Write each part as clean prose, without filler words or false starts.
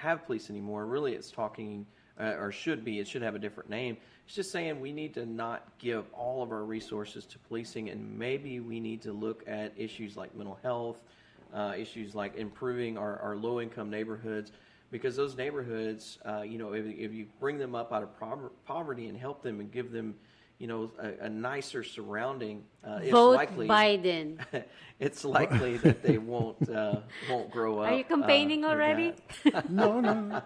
have police anymore. Really, it's talking, or should be, it should have a different name. It's just saying we need to not give all of our resources to policing, and maybe we need to look at issues like mental health, issues like improving our low-income neighborhoods, because those neighborhoods, if you bring them up out of poverty and help them and give them, a nicer surrounding, Vote it's likely Biden. it's likely that they won't grow up. Are you campaigning already? No.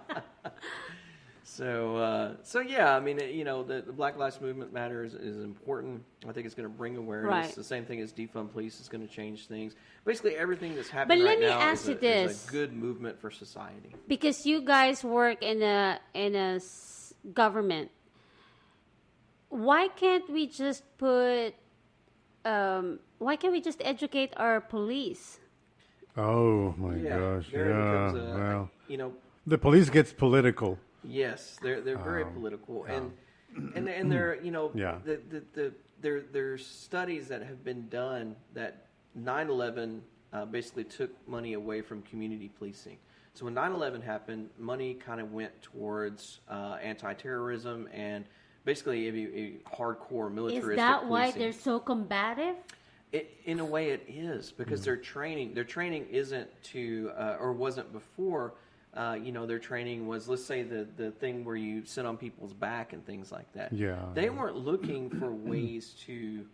So yeah, I mean, the Black Lives Movement matter is important. I think it's going to bring awareness. Right. The same thing as defund police is going to change things. Basically, everything that's happening But let right me now ask you this. is a good movement for society. Because you guys work in a government, why can't we just educate our police? Oh my gosh! Yeah, well, the police gets political. Yes, they're very political, and they're there's studies that have been done that 9/11 basically took money away from community policing. So when 9/11 happened, money kind of went towards anti-terrorism and basically hardcore militaristic. Is that why policing. they're so combative? In a way, it is because their training isn't to or wasn't before. Their training was, let's say, the thing where you sit on people's back and things like that. Yeah. They weren't looking for ways to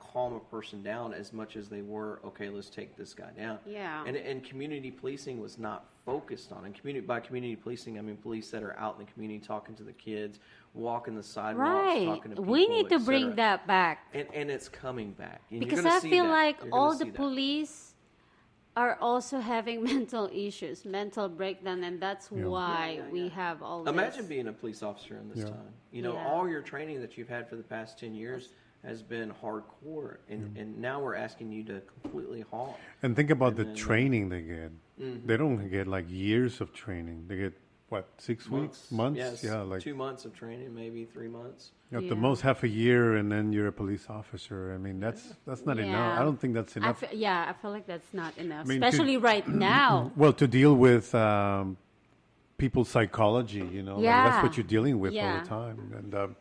calm a person down as much as they were, okay, let's take this guy down. Yeah. And community policing was not focused on. And by community policing, I mean police that are out in the community talking to the kids, walking the sidewalks, talking to people. We need to bring that back. And it's coming back. And because I feel like all the police are also having mental issues, mental breakdown, and that's why we have all this. Imagine being a police officer in this time. All your training that you've had for the past 10 years has been hardcore, and now we're asking you to completely halt. And think about the training they get. They don't get like years of training. They get, 6 weeks? Months? Yes, yeah, like 2 months of training, maybe 3 months. At the most half a year, and then you're a police officer. I mean, that's not enough. I don't think that's enough. I feel like that's not enough, I mean, especially right now. Well, to deal with people's psychology, like that's what you're dealing with all the time. And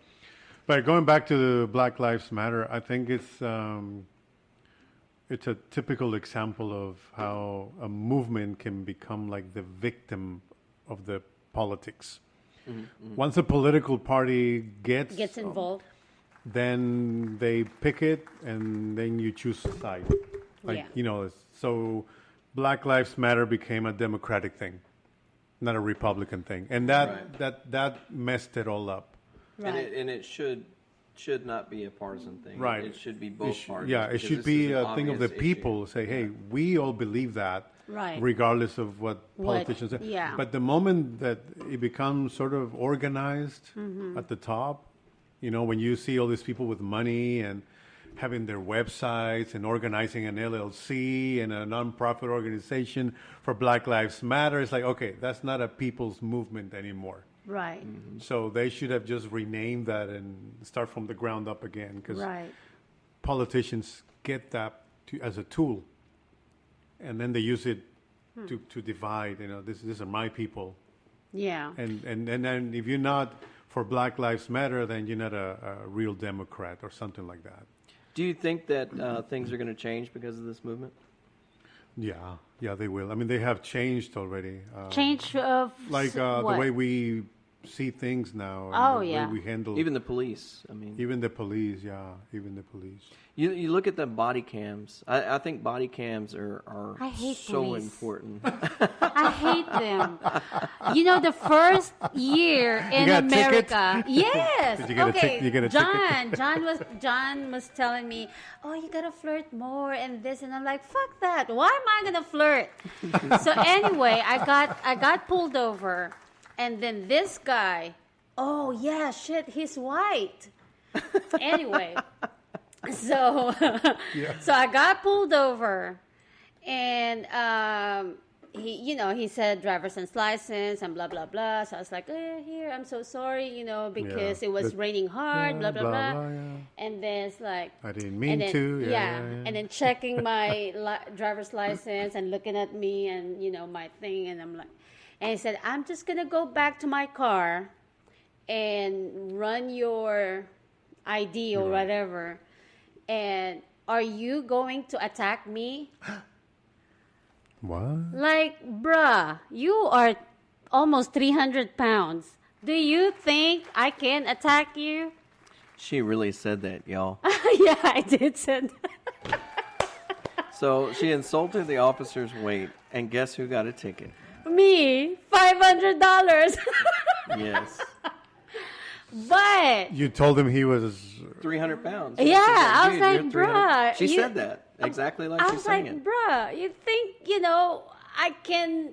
but going back to the Black Lives Matter, I think it's a typical example of how a movement can become like the victim of the politics. Once a political party gets involved, then they pick it, and then you choose a side. So Black Lives Matter became a Democratic thing, not a Republican thing, and that messed it all up. Right. And it should not be a partisan thing. Right. It should be both parties. Yeah, it should be a thing of the people. Say, hey, we all believe that, regardless of what politicians say. Yeah. But the moment that it becomes sort of organized at the top, when you see all these people with money and having their websites and organizing an LLC and a nonprofit organization for Black Lives Matter, it's like, okay, that's not a people's movement anymore. Right. So they should have just renamed that and start from the ground up again, because politicians get that as a tool, and then they use it to divide. These are my people. Yeah. And then if you're not for Black Lives Matter, then you're not a real Democrat or something like that. Do you think that things are going to change because of this movement? Yeah, they will. I mean, they have changed already. Change of the way we see things now. And way we handle even the police. Even the police. Even the police. You look at the body cams. I think body cams are so police. Important. I hate them. The first year in America. Yes. Did you get okay. You get a ticket? John was telling me, "Oh, you gotta flirt more and this," and I'm like, "Fuck that! Why am I gonna flirt?" So anyway, I got pulled over, and then this guy, oh yeah, shit, he's white. Anyway. So I got pulled over, and he said driver's license and blah blah blah. So I was like, here, I'm so sorry, because it was raining hard, blah blah blah. And then it's like, I didn't mean to. And then checking my driver's license and looking at me and my thing, and I'm like, And he said, I'm just going to go back to my car and run your ID or whatever. And are you going to attack me? What? Like, bruh, you are almost 300 pounds. Do you think I can attack you? She really said that, y'all. Yeah, I did say that. So she insulted the officer's weight, and guess who got a ticket? Me, $500. Yes. But You told him he was. 300 pounds. Yeah, I was Dude, like, you're 300 bruh, She you- said that exactly like I she's was saying like, it. bruh, you think, I can,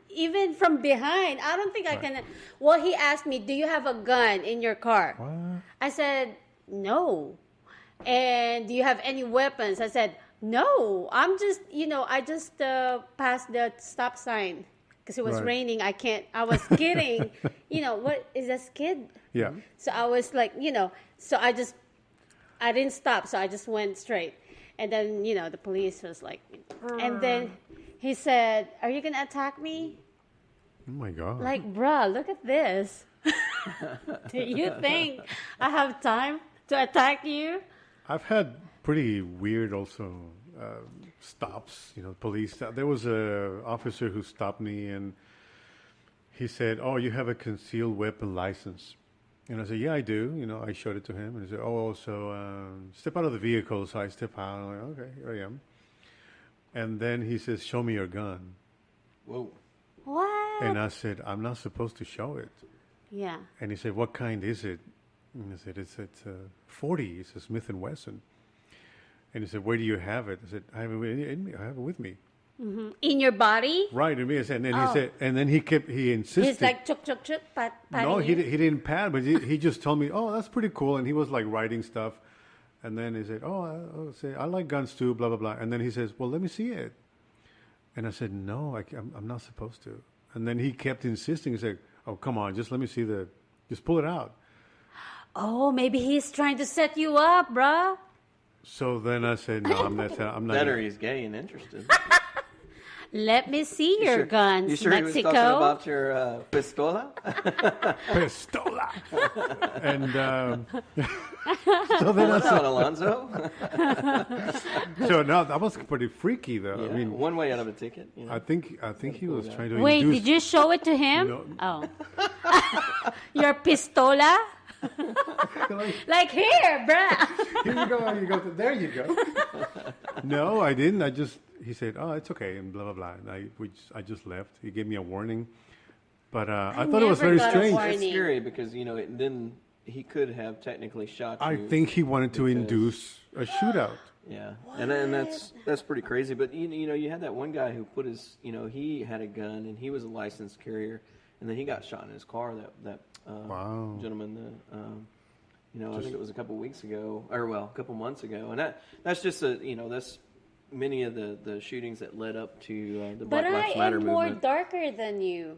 even from behind, I don't think I can. Well, he asked me, do you have a gun in your car? What? I said, no. And do you have any weapons? I said, no. I'm just, I just passed the stop sign because it was Right. raining. I was kidding. What is a skid? Yeah. So I was like, so I didn't stop. So I just went straight. And then, the police was like, and then he said, are you going to attack me? Oh my God. Like, bruh, look at this. Do you think I have time to attack you? I've had pretty weird also stops. Police. There was a officer who stopped me and he said, "Oh, you have a concealed weapon license." And I said, "Yeah, I do." I showed it to him, and he said, "Oh, so step out of the vehicle." So I step out. I'm like, "Okay, here I am." And then he says, "Show me your gun." Whoa. What? And I said, "I'm not supposed to show it." Yeah. And he said, "What kind is it?" And I said, "It's a 40. It's a Smith & Wesson." And he said, "Where do you have it?" I said, "I have it in me. I have it with me." In your body? Right, in me. I said, and then he Oh. said, and then he insisted. He's like, chuk, chuk, chuk, patting No, he you. didn't pat, but he just told me, "Oh, that's pretty cool." And he was like writing stuff. And then he said, "Oh, I like guns too, blah, blah, blah." And then he says, "Well, let me see it." And I said, "No, I'm not supposed to." And then he kept insisting. He said, "Oh, come on, just let me see just pull it out." Oh, maybe he's trying to set you up, bruh. So then I said, "No, I'm not." Better he's gay and interested. Let me see your guns, You sure he was Mexico. talking about your pistola? Pistola. And so then I What's said, out, Alonzo? so no, that was pretty freaky though. Yeah, I mean, one way out of a ticket. I think he was trying to Wait, induce. did you show it to him? No. Oh. Your pistola? Like, here, bruh. Here you go. You go. There you go. No, I didn't. He said, "Oh, it's okay," and blah blah blah. And I just left. He gave me a warning, but I thought it was never very got a strange. warning. It's scary because then he could have technically shot you. I think he wanted to because- induce a shootout. Yeah, and that's pretty crazy. But you had that one guy who put his he had a gun and he was a licensed carrier, and then he got shot in his car. That Wow. gentleman. I think it was a couple weeks ago, or a couple months ago, and that's just that's many of the shootings that led up to the But Black I Lives Matter am more movement. darker than you.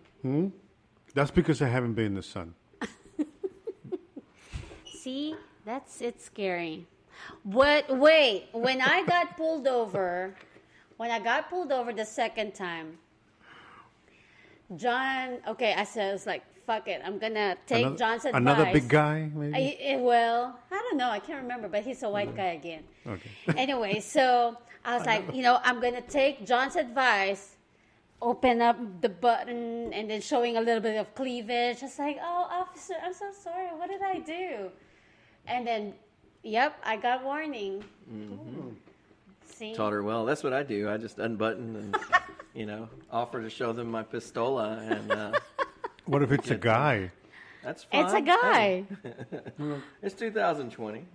That's because I haven't been in the sun. See, it's scary. Wait, when I got pulled over the second time, John, I was like, fuck it, I'm gonna take John's advice. Another big guy, maybe. I don't know, I can't remember, but he's a white guy again. Okay. Anyway, so I was like, I'm gonna take John's advice, open up the button, and then showing a little bit of cleavage. Just like, oh, officer, I'm so sorry. What did I do? And then, yep, I got warning. See? Taught her well. That's what I do. I just unbutton and offer to show them my pistola, and What if it's a guy? that's fine. It's a guy. Hey, it's 2020.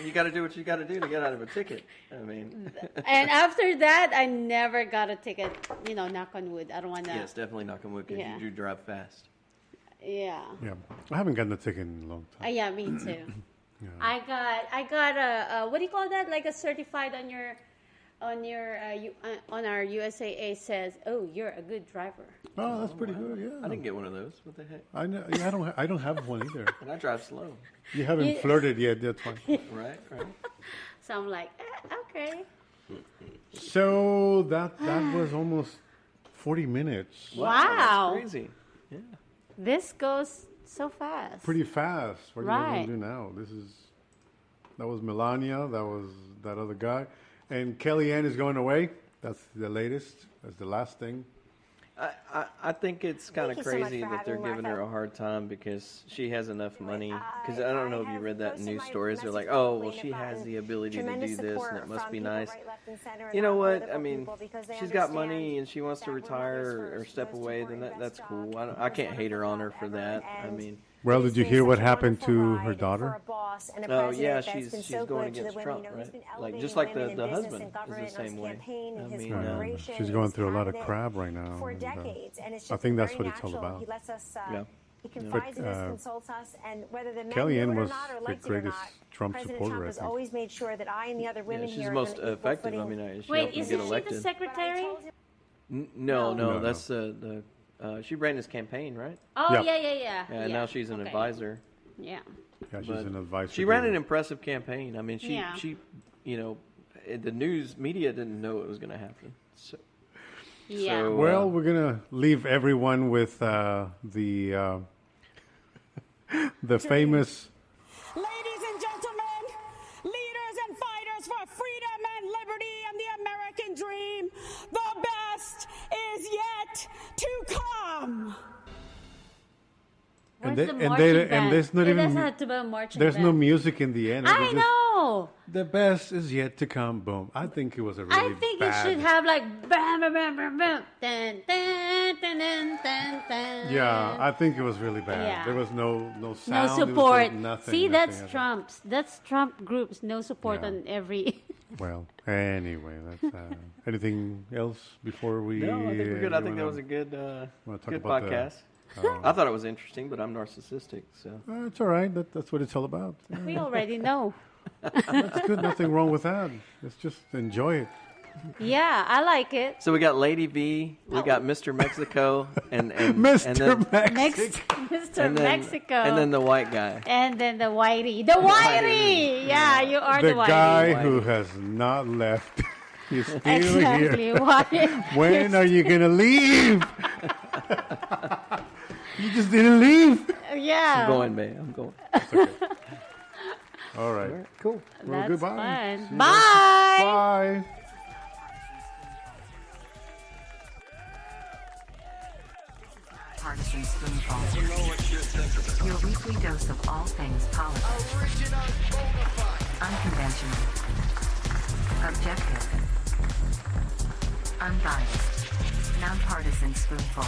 You got to do what you got to do to get out of a ticket. I mean, And after that, I never got a ticket. Knock on wood. I don't want to. yes, definitely knock on wood because Yeah. you do drive fast. Yeah. Yeah, I haven't gotten a ticket in a long time. Yeah, me too. I got a what do you call that? Like a certified on our USAA says, "Oh, you're a good driver." Oh, that's pretty good. Yeah, I didn't get one of those. What the heck? I know. Yeah, I don't have one either. And I drive slow. You haven't flirted yet. That's fine. Right. So I'm like, okay. So that was almost 40 minutes. Wow. That's crazy. Yeah. This goes so fast. Pretty fast. What are you guys Right. going to do now? That was Melania. That was that other guy. And Kellyanne is going away. That's the latest. That's the last thing. I think it's kind of you so much crazy for that they're having me, giving her Martha. a hard time because she has enough money. Because I I don't know if you have read that in posted news my stories. They're like, message oh, well, publicly she and has gotten the ability to do tremendous this, and support it must from be people nice. right, left, and center, You know not what? political I mean, people, because they she's got understand money and she wants to that we're retire mothers or first, step most away. Then important, that's best cool. job, I can't most hate her on her wonderful for job that. ever, I mean, Well, it did you has hear been what such a happened wonderful to her ride daughter? for a boss and a oh president yeah, that's she's been she's so going good to the against women. Trump, You know, he's right? been Like elevating just like women the in business husband and is the government same on his way. campaign and I his mean, corporation she's and going his through a lot of cabinet crap right now. for and, decades, and it's I just think that's very what it's all natural. about. He lets us. Yeah. He confides in us, But, consults us, and whether the men Kellyanne knew it or was not or the liked it or greatest not, Trump President supporter, Trump I has think. always made sure that I and the other Yeah, women she's here the are most on an equal effective. I footing. mean, she Wait, helped him isn't get she the elected. But I secretary? told him- No, No. that's the she ran his campaign, right? Oh, Yeah. yeah. Yeah, and now she's an Okay. advisor. Yeah. Yeah, she's But an advisor. She ran an impressive campaign. I mean, Yeah. she, you know, the news media didn't know it was going to happen. So, Yeah. So, Well, we're gonna leave everyone with the famous. Ladies and gentlemen, leaders and fighters for freedom and liberty and the American dream, the best is yet to come. And Where's they- the and marching they- and band? there's not It even- doesn't have to be a marching There's band. no music in the end. It was I just, know. The best is yet to come. Boom. I think it was a really I think bad. it should have like bam, bam, bam, bam, bam, dun, dun, dun, dun, dun, dun. Yeah, I think it was really bad. Yeah. There was no sound. No it was support. nothing. See, nothing that's at all. Trump's. That's Trump groups. No support Yeah. on every. Well, anyway, that's anything else before we? no, I think we're good. I you think that wanna- was a good, wanna talk good about the- podcast. I thought it was interesting, but I'm narcissistic, so. It's all right. That's what it's all about. We already know. That's good. Nothing wrong with that. Let's just enjoy it. Yeah, I like it. So we got Lady V, we got Mr. Mexico, and Mr. and then, Mexico. Mr. and then, Mexico. and then the white guy. And then the whitey. The whitey! Yeah, you are the The whitey. guy who has not left. He's still Exactly. here. Why? When are you gonna leave? You just didn't leave. Yeah. I'm going, man. I'm going. All right. Cool. Well, That's goodbye. fun. See you Bye. Bye. Partisan Spoonful. Your weekly dose of all things politics. Unconventional. Objective. Unbiased. Nonpartisan Spoonful.